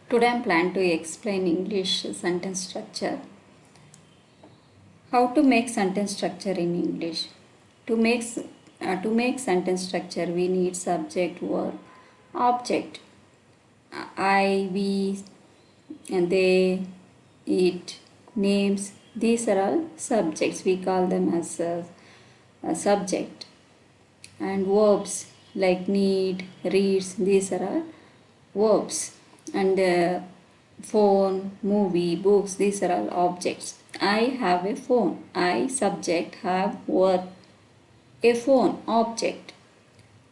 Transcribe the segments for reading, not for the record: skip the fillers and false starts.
Today I am planning to explain English sentence structure. How to make sentence structure in English. To make sentence structure, we need subject, verb, object. I, we, and they, it, names. These are all subjects. We call them as a subject. And verbs like need, reads. These are all verbs. And phone, movie, books, these are all objects. I have a phone. I, subject, have, verb, a phone, object.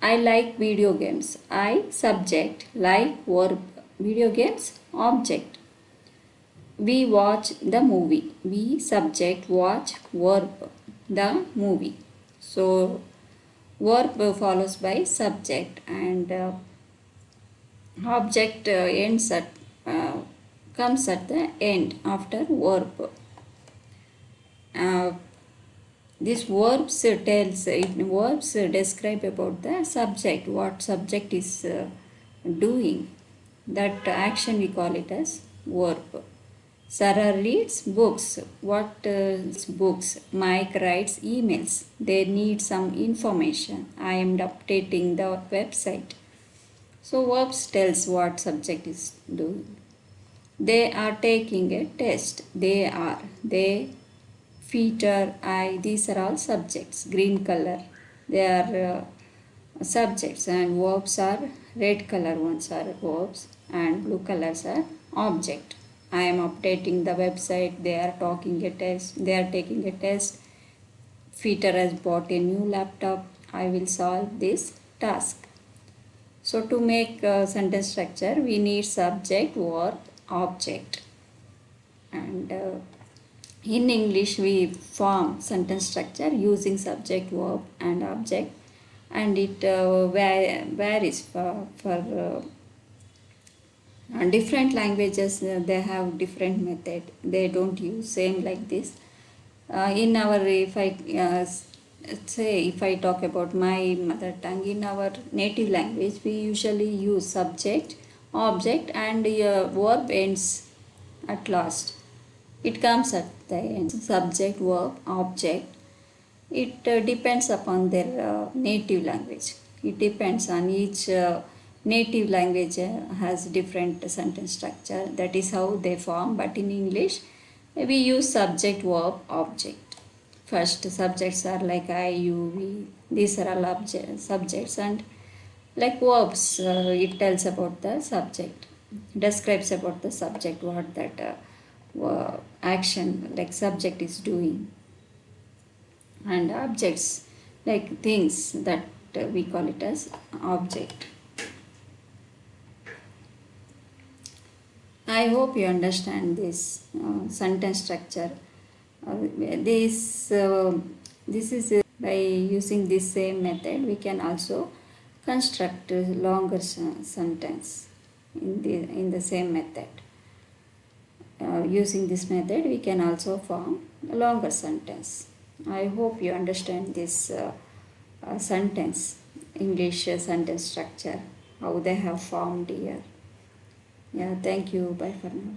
I like video games. I, subject, like, verb, video games, object. We watch the movie. We, subject, watch, verb, the movie. So verb follows by subject, and object comes at the end after verb. This verbs describe about the subject, what subject is doing. That action we call it as verb. Sarah reads books. What is books? Mike writes emails. They need some information. I am updating the website. So verbs tells what subject is doing. They are taking a test. They are. They, Peter, I. These are all subjects. Green color. They are subjects, and verbs are red color ones are verbs and blue colors are object. I am updating the website. They are taking a test. They are taking a test. Peter has bought a new laptop. I will solve this task. So to make a sentence structure, we need subject, verb, object. And in English, we form sentence structure using subject, verb, and object. And it varies for different languages. They have different method. They don't use same like this. In our, if I talk about my mother tongue, in our native language, we usually use subject, object, and verb ends at last. It comes at the end. Subject, verb, object. It depends upon their native language. It depends on each native language has different sentence structure. That is how they form. But in English, we use subject, verb, object. First, subjects are like I, you, we. These are all subjects, and like verbs, it tells about the subject, describes about the subject, what that action like subject is doing. And objects like things that we call it as object. I hope you understand this sentence structure. This is by using this same method we can also construct a longer sentence in the same method. Using this method we can also form a longer sentence. I hope you understand this sentence, English sentence structure, how they have formed here. Yeah, thank you. Bye for now.